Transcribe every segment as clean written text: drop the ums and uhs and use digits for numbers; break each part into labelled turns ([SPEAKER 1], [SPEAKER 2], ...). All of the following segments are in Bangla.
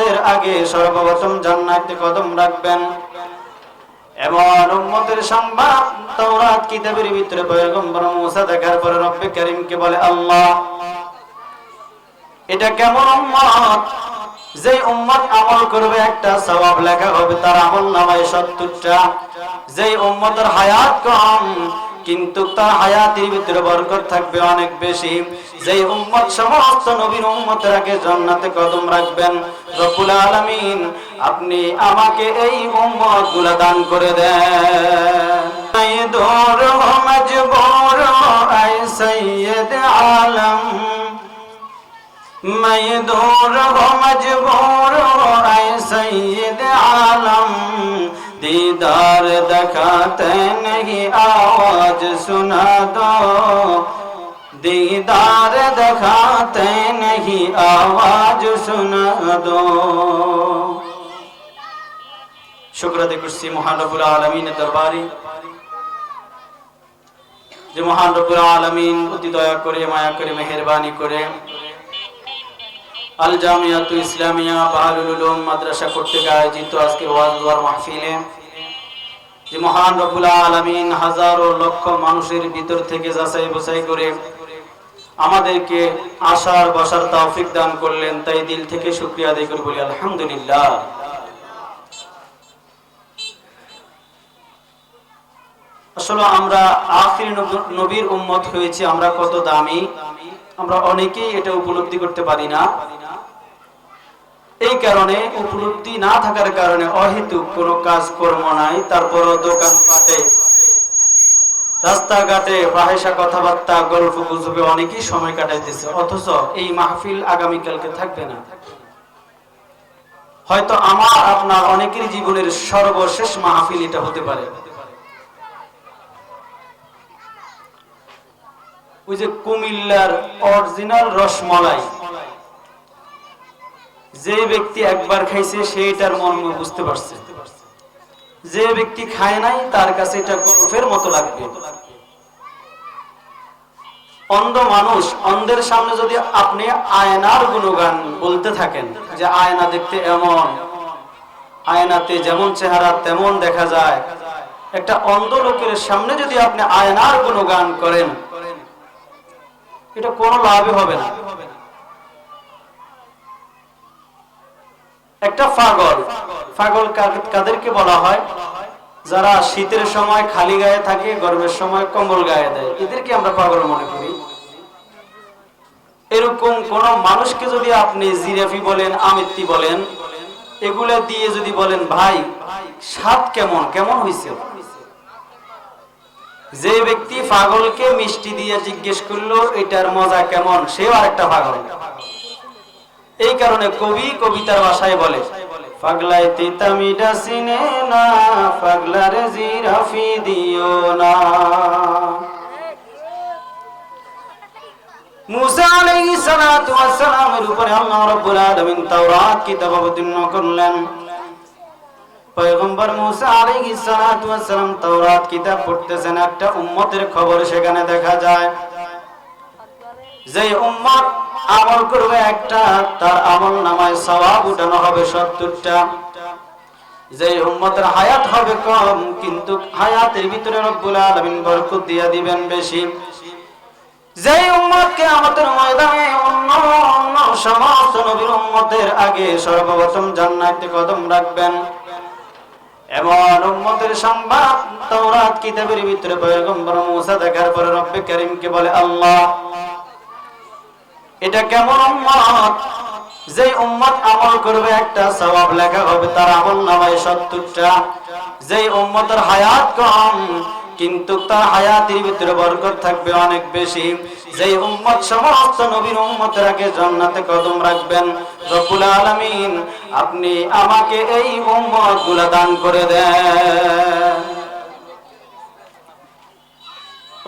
[SPEAKER 1] উম্মতের আগে সর্বপ্রথম জান্নাতে কদম রাখবেন। এমন উম্মতের সংবাদ তাওরাত কিতাবের ভিতরে পয়গম্বর মুসা দেখার পরে রব্বে কারীমকে বলে, আল্লাহ এটা কেমন উম্মত, যে উম্মত আমল করবে একটা সওয়াব লেখা হবে তার আমলনামায় 70টা। যে উম্মতের হায়াত কম কিন্তু তার হায়াতের ভিতরে বরকত থাকবে অনেক বেশি। যে উম্মত সমস্ত নবীর উম্মতের আগে জান্নাতে কদম রাখবেন, রব্বুল আলামিন আপনি আমাকে এই উম্মতগুলো দান করে দেন। দৌর মজবুর আয় সৈয়দ আলম, मैं दूर हो मजबूर ऐ सैयद आलम, दीदार दिखाते नहीं आवाज सुना दो, दीदार दिखाते नहीं आवाज सुना दो। शुक्र अदा करছি মহান রব্বুল আলামিনের দরবারে, যে মহান রব্বুল আলামিন অতি দয়া করে মায়া করে মেহেরবানি করে আল জামিয়াতুল ইসলামিয়া বাহরুল উলুম মাদ্রাসা কর্তৃক আয়োজিত আজকের ওয়াজ ওয়ার মাহফিলে যে মহান রব্বুল আলামিন হাজারো লক্ষ মানুষের ভিতর থেকে যাচাই বাছাই করে আমাদেরকে আসার বসার তৌফিক দান করলেন, তাই দিল থেকে শুকরিয়া আদায় করে বলি আলহামদুলিল্লাহ। আসলে আমরা আখির নবীর উম্মত হয়েছি, আমরা কত দামি আমরা অনেকেই এটা উপলব্ধি করতে পারি না। এই কারণে উপলব্ধি না থাকার কারণে অহেতুক কোনো কাজ কর্ম নাই, তারপরও দোকানপাটে রাস্তাঘাটে ফাহিশা কথাবার্তা গল্প গুজবে অনেকেই সময় কাটাইতেছে, অথচ এই মাহফিল আগামীকালকে থাকবে না। হয়তো আমার আপনার অনেকের জীবনের সর্বশেষ মাহফিল এটা হতে পারে। ওই যে কুমিল্লার অরিজিনাল রসমলাই, যে ব্যক্তি একবার খাইছে সেইটার মর্ম বুঝতে পারছে, যে ব্যক্তি খায় নাই তার কাছে এটা গল্পের মতো লাগবে। অন্ধ মানুষ, অন্ধের সামনে যদি আপনি আয়নার গুণগান বলতে থাকেন যে আয়না দেখতে এমন, আয়নাতে যেমন চেহারা তেমন দেখা যায়, একটা অন্ধ লোকের সামনে যদি আপনি আয়নার গুণগান করেন এটা কোনো লাভই হবে না। একটা পাগল, পাগল কাদেরকে বলা হয়? যারা শীতের সময় খালি গায়ে থাকে, গরমের সময় কম্বল গায়ে দেয়, এদেরকে আমরা পাগল মনে করি। এরকম কোন মানুষকে যদি আপনি জিরাফি বলেন, আমিত্তি বলেন, এগুলা দিয়ে যদি বলেন ভাই স্বাদ কেমন, কেমন হয়েছে, যে ব্যক্তি পাগলকে মিষ্টি দিয়ে জিজ্ঞেস করলো এটার মজা কেমন, সেও আরেকটা পাগল। এই কারণে কবি কবিতার ভাষায় বলে, পাগলাই তিতা মিঠা চিনে না, পাগলারে জিরাফি দিও না। মুসা আলাইহিস সালাতু ওয়াস সালামের উপরে আল্লাহ রাব্বুল আলামিন তাওরাত কিতাব অবতীর্ণ করলেন। পয়গম্বর মুসা আলাইহিস সালাতু ওয়াস সালাম তাওরাত কিতাব পড়তেছেন, একটা উম্মতের খবর সেখানে দেখা যায়। যে উম্মত আমল করবে একটা, তার আমল নামায় সওয়াব উঠানো হবে 70টা। যে উম্মতের হায়াত হবে কম কিন্তু হায়াতের ভিতরে রব্বুল আলামিন বরকত দিয়ে দিবেন বেশি। যে উম্মতকে আমাদের ময়দানে অন্য সমস্ত নবীর উম্মতের আগে সর্বপ্রথম জান্নাতে কদম রাখবেন, এমন উম্মতের সংবাদ তাওরাত কিতাবের ভিতরে পয়গম্বর মুসা দেখার পরে রব্বে কারীমকে বলে, আল্লাহ এটা কেমন উম্মত, যে উম্মত আমল করবে একটা সওয়াব লেখা হবে তার আমলনামায় 70টা। যে উম্মতের হায়াত কম কিন্তু তার হায়াতের ভিতরে বরকত থাকবে অনেক বেশি। যে উম্মত সমস্ত নবীর উম্মতের আগে জান্নাতে কদম রাখবেন, রব্বুল আলামিন আপনি আমাকে এই উম্মতগুলো দান করে দেন।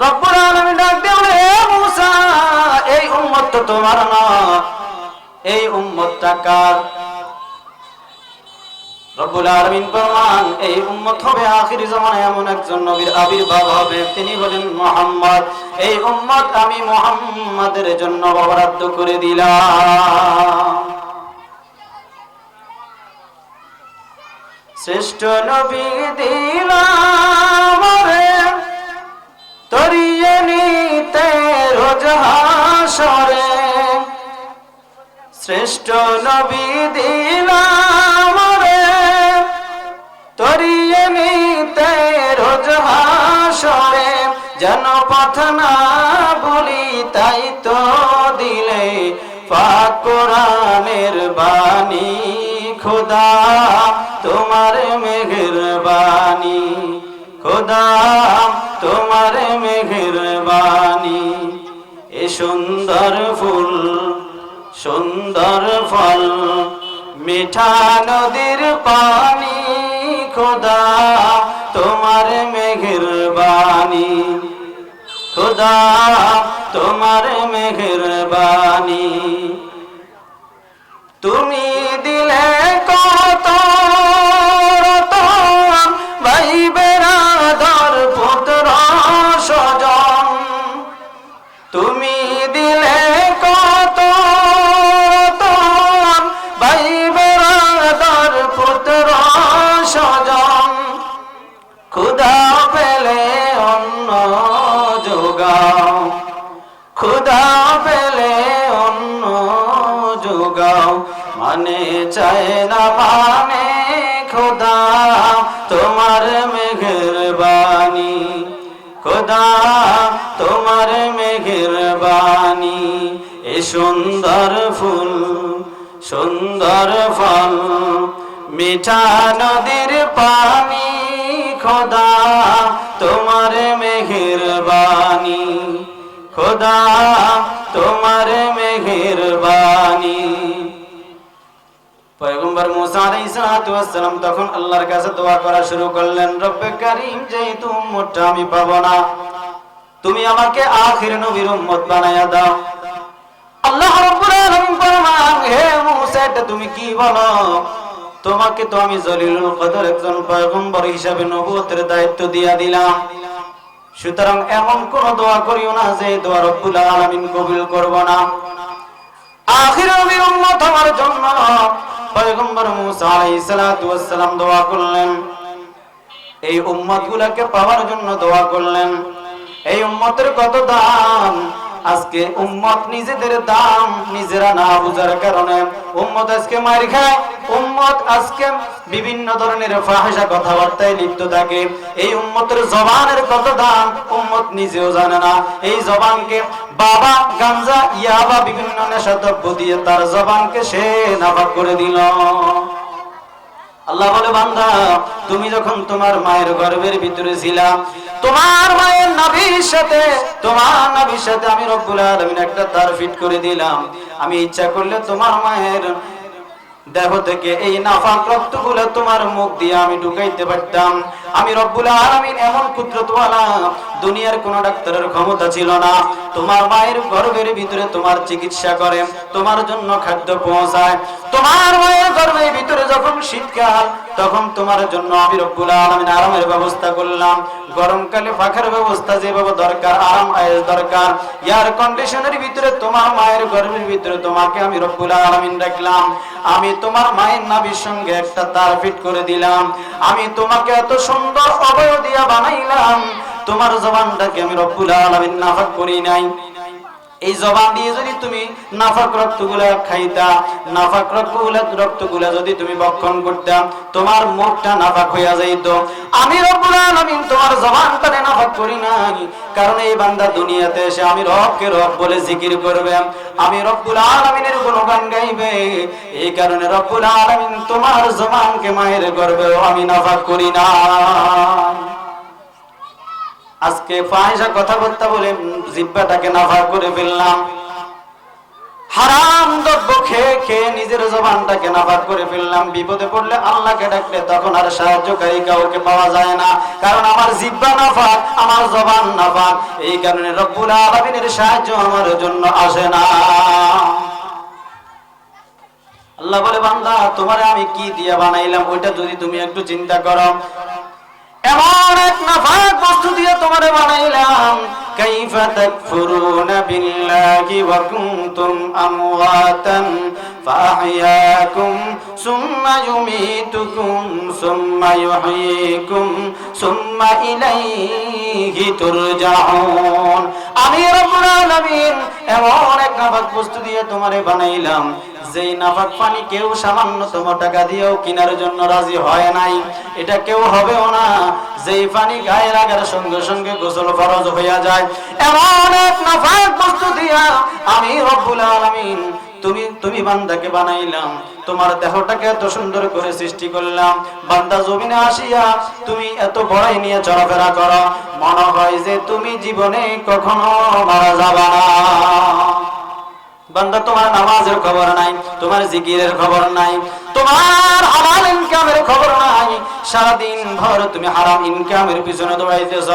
[SPEAKER 1] রব্বুল আলামিন ডাক দিয়ে বলে, হে মুসা এই উম্মত তো তোমার না, এই উম্মতটা কার? রব্বুল আলামিন ফরমান, এই উম্মত হবে আখির জামানায় এমন একজন নবীর আবির্ভাব হবে, তিনি হলেন মুহাম্মদ। এই উম্মত আমি মুহাম্মাদের জন্য বরাদ্দ করে দিলাম। শ্রেষ্ঠ নবী দিলাম রে তরিয়ে নিতে রোজ হাসরে, শ্রেষ্ঠ নবী দিলাম রে তরিয়ে নিতে রোজ হাসরে, যেন পথ না ভুলি তাই তো দিলে পাক কোরআনের বাণী, খোদা তোমার মেহেরবানি, খোদা তোমার মেহেরবানি। এ সুন্দর ফুল সুন্দর ফল মিঠা নদীর পানি, খোদা তোমার মেহেরবানি, খোদা তোমার মেহেরবানি। তুমি দিলে কত রতন ভাই বেরাদর পুত্র স্বজন, তুমি দিলে কত রতন ভাই বেরাদর পুত্র স্বজন, ক্ষুধা পেলে অন্ন যোগাও, ক্ষুধা পেলে অন্ন যোগাও, মানে চায় না মানে খোদা তোমার মেহেরবানি, খোদা তোমার মেহেরবানি। এ সুন্দর ফুল সুন্দর ফল মিঠা নদীর পানি, খোদা তোমার মেহেরবানি, খোদা তোমার মেহেরবানি। পয়গম্বর মুসা আলাইহিস সালাতু ওয়াস সালাম তখন আল্লাহর কাছে দোয়া করা শুরু করলেন, রব্বে কারীম যেহেতু উম্মতটা আমি পাবো না, তুমি আমাকে আখির নবীর উম্মত বানায়া দাও। আল্লাহ রাব্বুল আলামিন ফরমান, হে মুসা এটা তুমি কি বলো, তোমাকে তো আমি জলিলুল কদর একজন পয়গম্বর হিসাবে নবুয়তের দায়িত্ব দিয়া দিলাম, সুতরাং এমন কোন দোয়া করিও না যে দোয়া রব্বুল আলামিন কবুল করব না। আখির নবীর উম্মত হওয়ার জন্য পয়গম্বর মুসা আলাইহিস সালাতু ওয়াস সালাম দোয়া করলেন, এই উম্মতগুলোকে পাওয়ার জন্য দোয়া করলেন। এই উম্মতের কত দাম, আজকে উম্মত নিজেদের দাম নিজেরা না বুঝার কারণে উম্মত আজকে মার খায়, উম্মত আজকে বিভিন্ন ধরনের ফাহিশা কথাবার্তায় লিপ্ত থাকে। এই উম্মতের জবানের কত দাম উম্মত নিজেও জানে না। এই জবানকে বাবা গাঞ্জা ইয়াবা বিভিন্ন নেশাদ্রব্য দিয়ে তার জবানকে সে নাপাক করে দিল। আল্লাহ বলে, বান্দা তুমি যখন তোমার মায়ের গর্ভের ভিতরে ছিলা, তোমার মায়ের নাভির সাথে আমি রব্বুল আলামিন একটা তার ফিট করে দিলাম। আমি ইচ্ছা করলে তোমার মায়ের দেহ থেকে এই নাফাক রক্তগুলো তোমার মুখ দিয়ে আমি ঢুকাইতে পারতাম। আমি রব্বুল আলামিন এমন কুদরতওয়ালা, দুনিয়ার কোন ডাক্তারের ক্ষমতা ছিল না। তোমার মায়ের গর্ভের ভিতরে তোমার চিকিৎসা করে, তোমার জন্য খাদ্য পৌঁছায়। তোমার মায়ের গর্ভের ভিতরে যখন শীতকাল, তখন তোমার জন্য আমি রব্বুল আলামিন আরামের ব্যবস্থা করলাম। গরমকালে পাখার ব্যবস্থা যেভাবে দরকার, আরাম আয়েশ দরকার, এয়ার কন্ডিশনের ভিতরে তোমার মায়ের গর্ভের ভিতরে তোমাকে আমি রব্বুল আলামিন রাখলাম। আমি তোমার মায়ের নাভির সঙ্গে একটা তার ফিট করে দিলাম। আমি তোমাকে এত সুন্দর অবয়ব দিয়া বানাইলাম, তোমার জবানটাকে আমি রব্বুল আলামিন নাফাক করি নাই। এই জবান দিয়ে যদি তুমি নাফাক রক্তগুলা খাইতা, নাফাক রক্তগুলা যদি তুমি ভক্ষণ করতা, তোমার মুখটা নাফাক হইয়া যাইত। আমি রব্বুল আলামিন তোমার জবানটাকে নাফাক করি নাই, কারণ এই বান্দা দুনিয়াতে এসে আমি রবকে রব বলে জিকির করবে, আমি রব্বুল আলামিনের গুণগান গাইবে। এই কারণে রব্বুল আলামিন তোমার জবানকে মায়ের গর্ভেও আমি নাফাক করি না। আজকে ফাহিশা কথাবার্তা বলে জিহ্বাটাকে নাফাক করে ফেললাম, হারাম দ্রব্য খেয়ে খেয়ে নিজের জবানটাকে নাফাক করে ফেললাম। বিপদে পড়লে আল্লাহকে ডাকলে তখন আর সাহায্যকারী কাউকে পাওয়া যায় না, কারণ আমার জিহ্বা নাফাক, আমার জবান নাফাক। এই কারণে রব্বুল আলামিনের সাহায্য আমার জন্য আসে না। আল্লাহ বলে, বান্দা তোমারে আমি কি দিয়া বানাইলাম ওইটা যদি তুমি একটু চিন্তা করো। এমন এক নাফাক বস্তু দিয়ে তোমারে বানাইলাম, কাইফা তাকফুরুনা বিল্লাহি ওয়া কুনতুম আমওয়াতান ফাআহইয়াকুম সুম্মা ইউমীতুকুম সুম্মা ইউহয়ীকুম সুম্মা ইলাইহি তুরজাউন। আমি রব্বুল আলামিন এমন এক নাফাক বস্তু দিয়ে তোমারে বানাইলাম, যেই নাফাক পানি কেউ সামান্যতম টাকা দিয়েও কেনার জন্য রাজি হয় নাই, এটা কেউ হবেও না। যেই পানি গায়ে লাগার সঙ্গে সঙ্গে গোসল ফরজ হইয়া যায়, এমন এক নাফাক বস্তু দিয়া আমি রব্বুল আলামিন তুমি বান্দাকে বানাইলাম, তোমার দেহটাকে এত সুন্দর করে সৃষ্টি করলাম। বান্দা জমিনে আসিয়া তুমি এত বড়াই নিয়ে চলাফেরা করো, মনে হয় যে তুমি জীবনে কখনো মারা যাবা না। বান্দা, তোমার নামাজের খবর নাই, তোমার জিকিরের খবর নাই, তোমার হালাল ইনকামের খবর নাই। সারাদিন ভর তুমি হারাম ইনকামের পিছনে দৌড়াইতেছ।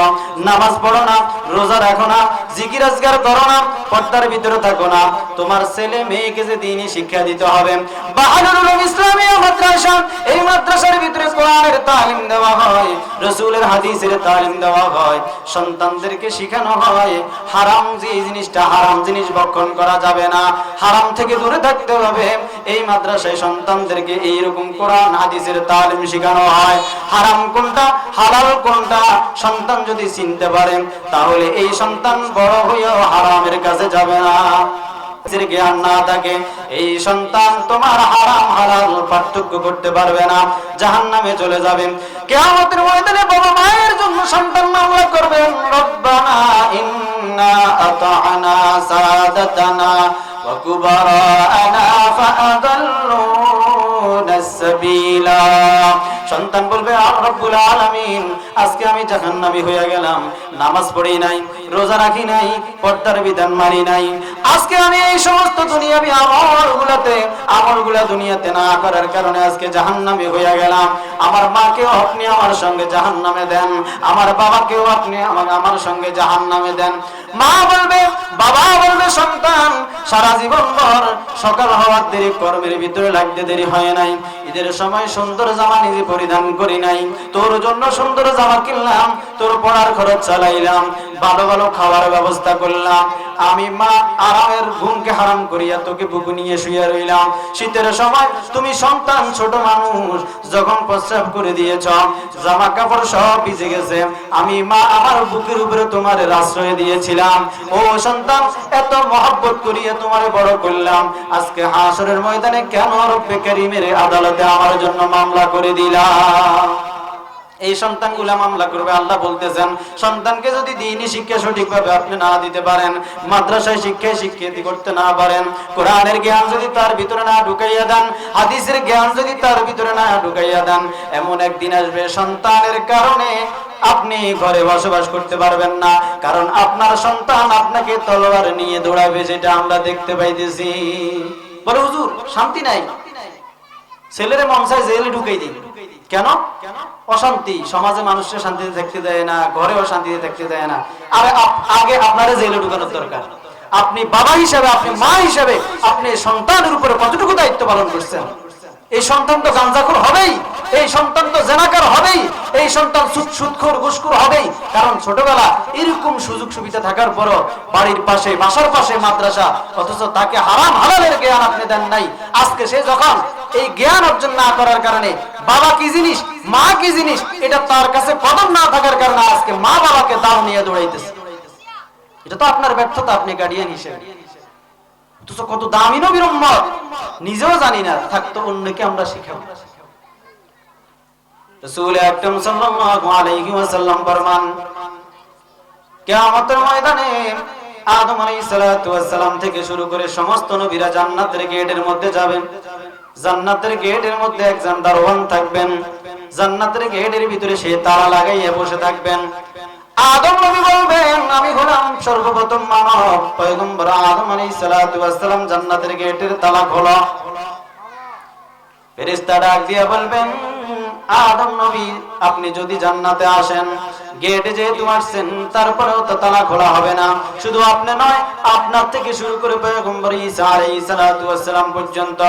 [SPEAKER 1] নামাজ পড়ো না, রোজা রাখো না, জিকির আজকার করো না, পর্দার ভিতরে থাকো না। তোমার ছেলে মেয়েকে যে দ্বীনি শিক্ষা দিতে হবে, বাহাদুর উলুম ইসলামিয়া মাদ্রাসা, এই মাদ্রাসার ভিতরে কোরআনের তালিম দেওয়া হয়, রাসূলের হাদিসের তালিম দেওয়া হয়, সন্তানদেরকে শেখানো হয় হারাম যে জিনিসটা, হারাম জিনিস ভক্ষণ করা যাবে না, হারাম থেকে দূরে থাকতে হবে। এই মাদ্রাসায় সন্তানদেরকে এইরকম কোরআন হাদিসের তালিম শেখানো হয়। হারাম কোনটা, হালাল কোনটা সন্তান যদি চিনতে পারেন, তাহলে এই সন্তান বড় হইয়াও হারামের কাছে যাবে না। জ্ঞান না থাকে, এই সন্তান তোমার হারাম হালাল পার্থক্য করতে পারবে না, জাহান্নামে চলে যাবে। কিয়ামতের ময়দানে বাবা মায়ের জন্য সন্তান মামলা করবেন, রব্বানা ইন্না আতা'না সাদাতানা ওয়া কুবারানা ফাআদাল্লুনা সাবিলা। সন্তান বলবে, রব্বুল আলামিন আজকে আমি জাহান্নামী হয়ে গেলাম, নামাজ পড়ি নাই, রোজা রাখি নাই, পর্দার বিধান মানি নাই, আজকে আমি এই সমস্ত দুনিয়াবি আমলগুলা দুনিয়াতে না করার কারণে আজকে জাহান্নামী হয়ে গেলাম। আমার মাকেও আপনি আমার সঙ্গে জাহান্নামে দেন, আমার বাবাকেও আপনি আমার সঙ্গে জাহান্নামে দেন। মা বলবে, বাবা বলবে, সন্তান সারা জীবন ভর সকাল হওয়ার দেরি, কর্মের ভিতরে লাগতে দেরি হয় নাই, ঈদের সময় সুন্দর জামা নিজে পরিধান করি নাই, তোর জন্য সুন্দর জামা কিনলাম, তোর পড়ার খরচ চালাইলাম, ভালো ভালো খাওয়ার ব্যবস্থা করলাম, আমি মা আরামের ঘুমকে হারাম করিয়া তোকে বুকু নিয়ে শুয়ে রইলাম। শীতের সময় তুমি সন্তান ছোট মানুষ, যখন প্রস্রাব করে দিয়েছ, জামা কাপড় সব ভিজে গেছে, আমি মা আমার বুকের উপরে তোমার আশ্রয় দিয়েছিলাম। ও সন্তান, এত মহব্বত করিয়া তোমারে বড় করলাম, আজকে হাসরের ময়দানে কেন রব্বে কারীমের আদালতে আমার জন্য মামলা করে দিলাম? এই সন্তানগুলা মামলা করবে। আল্লাহ বলতেছেন, সন্তানকে যদি দ্বীনি শিক্ষা সঠিকভাবে আপনি না দিতে পারেন, মাদ্রাসায় শিক্ষিত করতে না পারেন, কোরআনের জ্ঞান যদি তার ভিতরে না ঢুকাইয়া দেন, হাদিসের জ্ঞান যদি তার ভিতরে না ঢুকাইয়া দেন, এমন একদিন আসবে সন্তানের কারণে আপনি ঘরে বসবাস করতে পারবেন না, কারণ আপনার সন্তান আপনাকে তলোয়ার নিয়ে দৌড়াবে, যেটা আমরা দেখতে পাইতেছি। বলে, হুজুর শান্তি নাই, ছেলের মন চায় জেলে ঢুকাই দিন। কেন? অশান্তি, সমাজে মানুষের শান্তিতে থাকতে দেয় না, ঘরেও শান্তিতে থাকতে দেয় না। আরে আগে আপনারা জেলে ঢুকানোর দরকার। আপনি বাবা হিসাবে, আপনি মা হিসাবে, আপনি সন্তানের উপরে কতটুকু দায়িত্ব পালন করছেন? এই সন্তান তো গাঁজাখোর হবেই, এই সন্তান তো জেনাকার হবেই, এই সন্তান সুদখোর ঘুষখোর হবেই। কারণ ছোটবেলা এরকম সুযোগ সুবিধা থাকার পরও বাড়ির পাশে, বাসার পাশে মাদ্রাসা, অথচ তাকে হারাম হালালের জ্ঞান আপনি দেন নাই। আজকে সে যখন এই জ্ঞান অর্জন না করার কারণে, বাবা কি জিনিস, মা কি জিনিস, এটা তার কাছে কদর না থাকার কারণে আজকে মা বাবাকে দাও নিয়ে দৌড়াইতেছে। এটা তো আপনার ব্যর্থতা, আপনি গার্ডিয়ান হিসেবে। কত দামি নবীর উম্মত নিজেও জানি না, থাকতো অন্যকে আমরা শিখাবো। রাসূল আকরাম সাল্লাল্লাহু আলাইহি ওয়াসাল্লাম ফরমান, কিয়ামতের ময়দানে আদম আলাইহিস সালাতু ওয়াস সালাম থেকে শুরু করে সমস্ত নবীরা জান্নাতের গেটের মধ্যে যাবেন। জান্নাতের গেটের মধ্যে একজন দারোয়ান থাকবেন, জান্নাতের গেটের ভিতরে সে তালা লাগাইয়া বসে থাকবেন। আদম নবী বলবেন, আমি হলাম সর্বপ্রথম মানব, পয়গম্বর আদম আলাইহিস সালাতু ওয়াস সালাম জান্নাতের গেটের তালা খোলো। ফেরেশতা ডাক দিয়া বলবেন, আদম নবী আপনি যদি জান্নাতে আসেন, গেটে যেহেতু আসছেন, তারপরেও তো তালা খোলা হবে না। শুধু আপনি নয়, আপনার থেকে শুরু করে পয়গম্বর ঈসা আলাইহিস সালাতু ওয়াস সালাম পর্যন্ত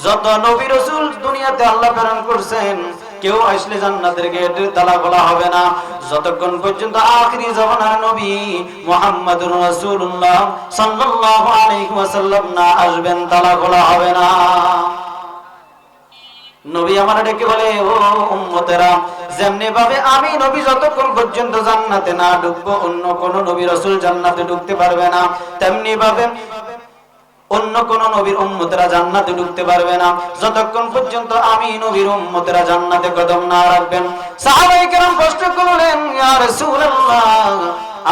[SPEAKER 1] যত নবী রাসূল দুনিয়াতে আল্লাহ প্রেরণ করেছেন, কেউ আসলে জান্নাতের গেটের তালা খোলা হবে না যতক্ষণ পর্যন্ত আখিরি জামানার নবী মুহাম্মদুর রাসূলুল্লাহ সাল্লাল্লাহু আলাইহি ওয়াসাল্লাম না আসবেন, তালা খোলা হবে না। নবী আমার ডেকে বলে, ও উম্মতেরা, যেমনি ভাবে আমি নবী যতক্ষণ পর্যন্ত জান্নাতে না ঢুকবো অন্য কোন নবী রাসূল জান্নাতে ঢুকতে পারবে না, তেমনি ভাবে অন্য কোন নবীর উম্মতেরা জান্নাতে ঢুকতে পারবে না যতক্ষণ পর্যন্ত আমি নবীর উম্মতেরা জান্নাতে কদম না রাখবেন। সাহাবায়ে কেরাম প্রশ্ন করলেন, ইয়া রাসূলুল্লাহ,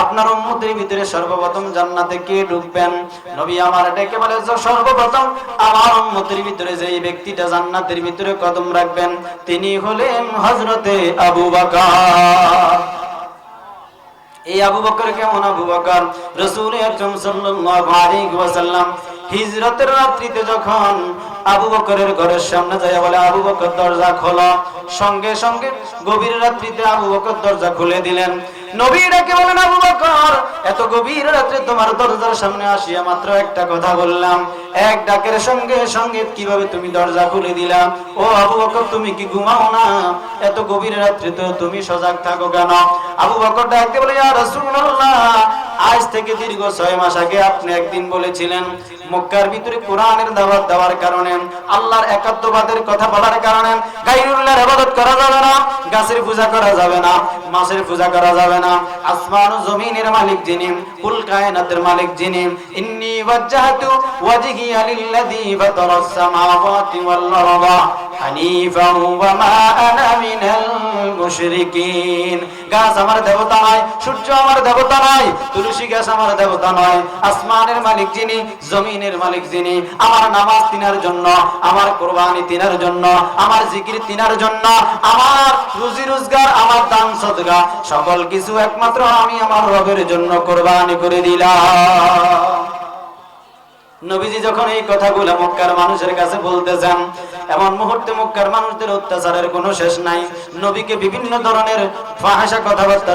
[SPEAKER 1] আপনার উম্মতের ভিতরে সর্বপ্রথম জান্নাতে কে ঢুকবেন? নবী আমার ডেকে বলে, সর্বপ্রথম আমার উম্মতের ভিতরে যেই ব্যক্তিটা জান্নাতের ভিতরে কদম রাখবেন তিনি হলেন হযরতে আবু বকর। এই আবু বকর কেমন আবু বকর? রাসূল আকরাম সাল্লাল্লাহু আলাইহি ওয়াসাল্লাম হিজরতের রাত্রিতে যখন আবু বকরের ঘরের সামনে যায় বলে, আবু বকর দরজা খোলো, সঙ্গে সঙ্গে গভীর রাত্রিতে আবু বকর দরজা খুলে দিলেন। নবী ডাকে বলেন, আবু বকর, এত গভীর রাতে তোমার দরজার সামনে আসিয়া মাত্র একটা কথা বললাম, এক ডাকের সঙ্গে সঙ্গে কিভাবে তুমি দরজা খুলে দিলা? ও আবু বকর, তুমি কি ঘুমাও না? এত গভীর রাত্রে তো তুমি সজাগ থাকো কেন? আবু বকর ডাকতে বলে, ইয়া রাসূলুল্লাহ, আজ থেকে দীর্ঘ 6 মাস আগে আপনি একদিন বলেছিলেন মক্কার ভিতরে কোরআনের দাওয়াত দেওয়ার কারণে, আল্লাহর একাত্মবাদের কথা বলার কারণে গায়রুল্লাহর ইবাদত করা যাবে না, গাছের পূজা করা যাবে না, মাছের পূজা করা যাবে না। আসমান ও জমিনের মালিক যিনি, কুল কায়নাতের মালিক যিনি, ইন্নী ওয়াজ্জাহতু ওয়াজহিয়া লিল্লাযী ফাতারাস সামাওয়াতি ওয়াল আরদা হানিফান ওয়া মা আনা মিনাল মুশরিকিন। গাছ আমার দেবতা নয়, সূর্য আমার দেবতা নয়, তুলসী গাছ আমার দেবতা নয়। আসমানের মালিক যিনি, জমিনের মালিক যিনি, আমার নামাজ তিনার জন্য, আমার কুরবানি তিনার জন্য, আমার জিকির তিনার জন্য, আমার রুজি রোজগার, আমার দান সদকা সকল কিছু একমাত্র আমি আমার রবের জন্য কুরবানি করে দিলাম। নবীজি যখন এই কথাগুলো মক্কার মানুষের কাছে বলতেছেন, এমন মুহূর্তে মক্কার মানুষদের অত্যাচারের কোনো শেষ নাই। নবীকে বিভিন্ন ধরনের ফাহিশা কথাবার্তা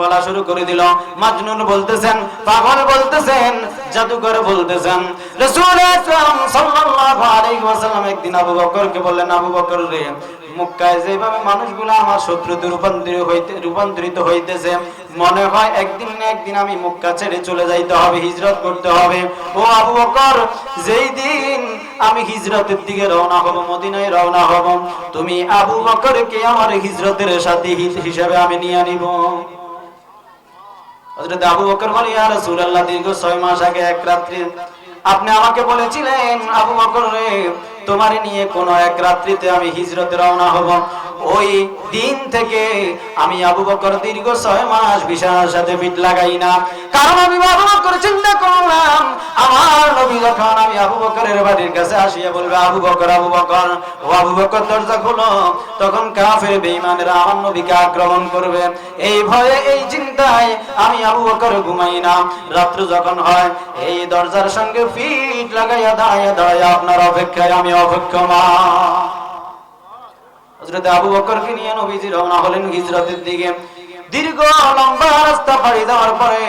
[SPEAKER 1] বলা শুরু করে দিল। মাজনুন বলতেছেন, পাগল বলতেছেন, জাদুকর বলতেছেন। রাসূল আকরাম সাল্লাল্লাহু আলাইহি ওয়াসাল্লাম একদিন আবু বকরকে বললেন, আবু বকর রে, মক্কায় যেভাবে মানুষগুলো আমার শত্রুতে রূপান্তরিত হইতেছে, মনে হয় একদিন না একদিন আমি মক্কা ছেড়ে চলে যাইতে হবে, হিজরত করতে হবে। ও আবু বকর, যেই দিন আমি হিজরতের দিকে রওনা হব, মদিনায় রওনা হব, তুমি আবু বকরকে আমার হিজরতের সাথী হিসেবে আমি নিয়ে নিব। হযরত আবু বকর বলে, ইয়া রাসূলুল্লাহ, দীর্ঘ 6 মাস আগে এক রাত্রি আপনি আমাকে বলেছিলেন, আবু বকর রে, তোমারে নিয়ে কোন এক রাত্রিতে আমি হিজরতে রওনা হব। ওই দিন থেকে আমি আবু বকর দীর্ঘ 6 মাস বিছানার সাথে পিঠ লাগাই না, কারণ আমি আবু বকর চিন্তা করলাম আমার নবী যখন আমি আবু বকরের বাড়ির কাছে আসিয়া বলবে, আবু বকর, আবু বকর, ও আবু বকর দরজা খোলো, তখন কাফের বেঈমানেরা আমার নবীকে আক্রমণ করবে। এই ভয়ে, এই চিন্তায় আমি আবু বকর ঘুমাই না। রাত্র যখন হয়, এই দরজার সঙ্গে পিঠ লাগাইয়া দাঁড়াইয়া দাঁড়াইয়া আপনার অপেক্ষায় আমি অপেক্ষমান। হযরত আবু বকরকে নিয়ে নবীজি রওনা হলেন হিজরতের দিকে। দীর্ঘ লম্বা রাস্তা পাড়ি দেওয়ার পরে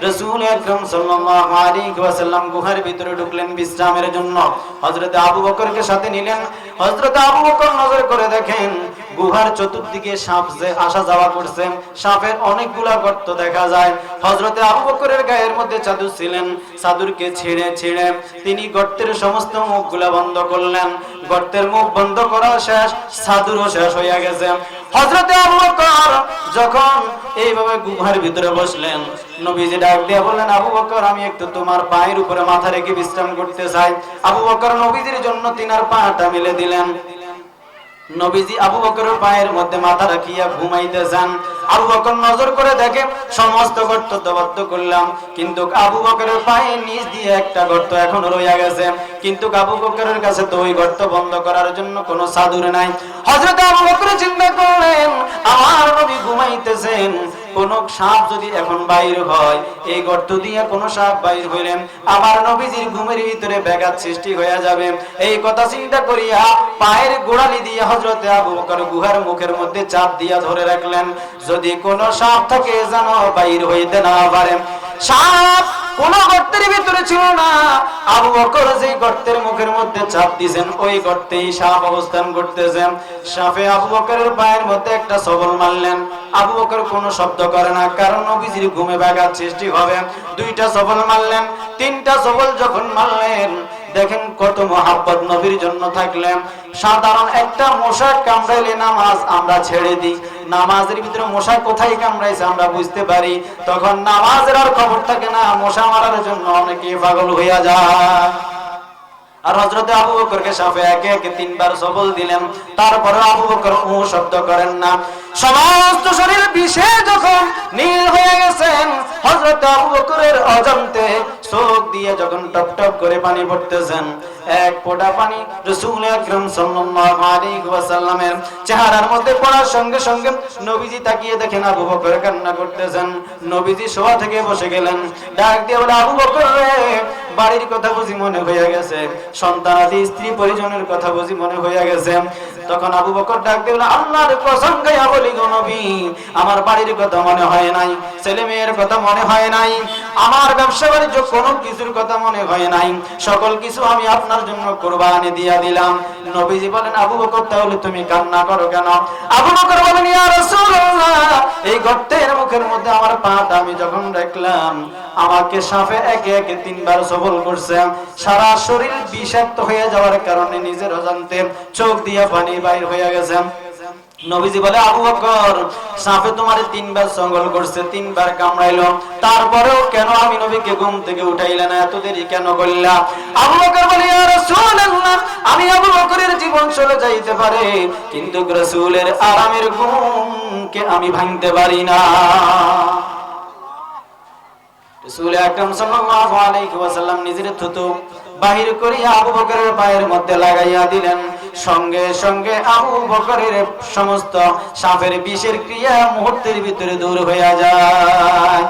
[SPEAKER 1] রাসূল আকরাম সাল্লাল্লাহু আলাইহি ওয়াসাল্লাম গুহার ভিতরে ঢুকলেন বিশ্রামের জন্য। হযরত আবু বকরকে সাথে নিলেন। হযরত আবু বকর নজর করে দেখেন গুহার চতুর্দিকে সাপ যে আসা যাওয়া করছে, সাপের অনেকগুলা গর্ত দেখা যায়। হযরত আবু বকরের গায়ের মধ্যে চাদর ছিলেন, চাদরকে ছিঁড়ে ছিঁড়ে তিনি গর্তের সমস্ত মুখগুলা বন্ধ করলেন। গর্তের মুখ বন্ধ করা শেষ, চাদরও শেষ হয়ে গেছে। হযরত আবু বকর যখন এইভাবে গুহার ভিতরে বসলেন, নবীজি ডাক দিয়ে বললেন, আবু বকর, আমি একটু তোমার পায়ের উপরে মাথা রেখে বিশ্রাম করতে চাই। আবু বকর নবীজির জন্য তিনার পাটা মেলে দিলেন। নবীজি আবু বকরের পায়ের মধ্যে মাথা রাখিয়া ঘুমাইতেছেন। আবু বকর নজর করে দেখে সমস্ত গর্ত বদ্ধ করলাম, কিন্তু আবু বকরের পায়ের নিচ দিয়ে একটা গর্ত এখনো রইয়া গেছে। কিন্তু আবু বকরের কাছে তো ওই গর্ত বন্ধ করার জন্য কোনো চাদর নাই। হযরত আবু বকর চিন্তা করলেন, আমার নবী ঘুমাইতেছেন, কোন সাপ যদি এখন বাইর হয়, এই গর্ত দিয়ে কোন সাপ বাইর হইলেন আমার নবীজির ঘুমের ভিতরে ব্যাঘাত সৃষ্টি হয়ে যাবে। এই কথা চিন্তা করিয়া পায়ের গোড়ালি দিয়ে হযরতে আবু বকর গুহার মুখের মধ্যে চাপ দিয়া ধরে রাখলেন, যদি কোন সাপ থাকে যেন বাইর হইতে না পারে। সাপ কোন গর্তের ভিতরে ছিল না। আবু বকর যে গর্তের মুখের মধ্যে মধ্যে চাপ দিয়েছেন, ওই গর্তেই সাপ অবস্থান করতেছেন। সাপে আবু বকরের পায়ের মধ্যে একটা সবল মারলেন। আবু বকর কোনো শব্দ করে না, কারণ নবীজির ঘুমে ব্যাঘাত সৃষ্টি হবে। দুইটা সবল মারলেন, তিনটা সবল যখন মারলেন, দেখেন কত মহাব্বত নবীর জন্য থাকলেন। সাধারণ একটা মশা কামড়াইলে নামাজ আমরা ছেড়ে দিই, নামাজের ভিতরে মশা কোথায় কামড়াইছে আমরা বুঝতে পারি, তখন নামাজের আর খবর থাকে না, মশা মারার জন্য অনেকে পাগল হইয়া যায়। আর হযরতে আবু বকরকে সাপে একে একে তিনবার সবল দিলেন, তারপরে আবু বকর ও শব্দ করেন না। সমস্ত শরীর বিষে যখন নীল হয়ে গেছেন, হযরতে আবু বকরের অজান্তে চোখ দিয়ে যখন টপ টপ করে পানি পড়তেছেন, এক ফোঁটা পানি রাসূল আকরাম সাল্লাল্লাহু আলাইহি ওয়াসাল্লামের চেহারার মধ্যে পড়ার সঙ্গে সঙ্গে নবীজি তাকিয়ে দেখেন আবু বকর কান্না করতেছেন। নবীজি শোয়া থেকে বসে গেলেন, ডাক দিয়ে বলে, আবু বকর রে, বাড়ির কথা বুঝি মনে হয়ে গেছে, সন্তানাদি স্ত্রী পরিজনের কথা বুঝি মনে হয়ে গেছে। তখন আবু বকর ডাক দিয়ে বলে, আল্লাহর কসম খাইয়া বলি গো নবী, আমার বাড়ির কথা মনে হয় নাই, ছেলে মেয়ের কথা মনে হয় নাই, আমার ব্যবসা বাণিজ্য কোনো কিছুর কথা মনে হয় নাই, সকল কিছু আমি আপনার জন্য কুরবানি দিয়া দিলাম। নবীজি বলেন, আবু বকর তাহলে তুমি কান্না করো কেন? আবু বকর বলেন, ইয়া রাসূলুল্লাহ, এই গর্তের মুখের মধ্যে আমার পাটা আমি যখন রাখলাম, আমাকে সাপে একে একে তিনবার সবল করছে, সারা শরীর বিষাক্ত হয়ে যাওয়ার কারণে নিজের অজান্তে চোখ দিয়ে পানি বাইর হয়ে গেছে। নবীজি বলে, আবু বকর, সাপে তোমার তিনবার সঙ্গল করছে, তিনবার কামড়াইলো, তারপরেও কেন আমি নবীকে ঘুম থেকে উঠাইলে না, এত দেরি কেন করলা? আবু বকর বলে, ইয়া রাসূলুল্লাহ, আমি আবু বকরের জীবন চলে যাইতে পারে, কিন্তু রাসূলের আরামের ঘুমকে আমি ভাঙতে পারি না। রাসূল আকরাম সাল্লাল্লাহু আলাইহি ওয়াসাল্লাম নিজের থুতু বাহির করিয়া আবু বকরের পায়ের মধ্যে লাগাইয়া দিলেন। সঙ্গে সঙ্গে আবু বকরের সমস্ত সাপের বিষের ক্রিয়া মুহূর্তের ভিতরে দূর হইয়া যায়।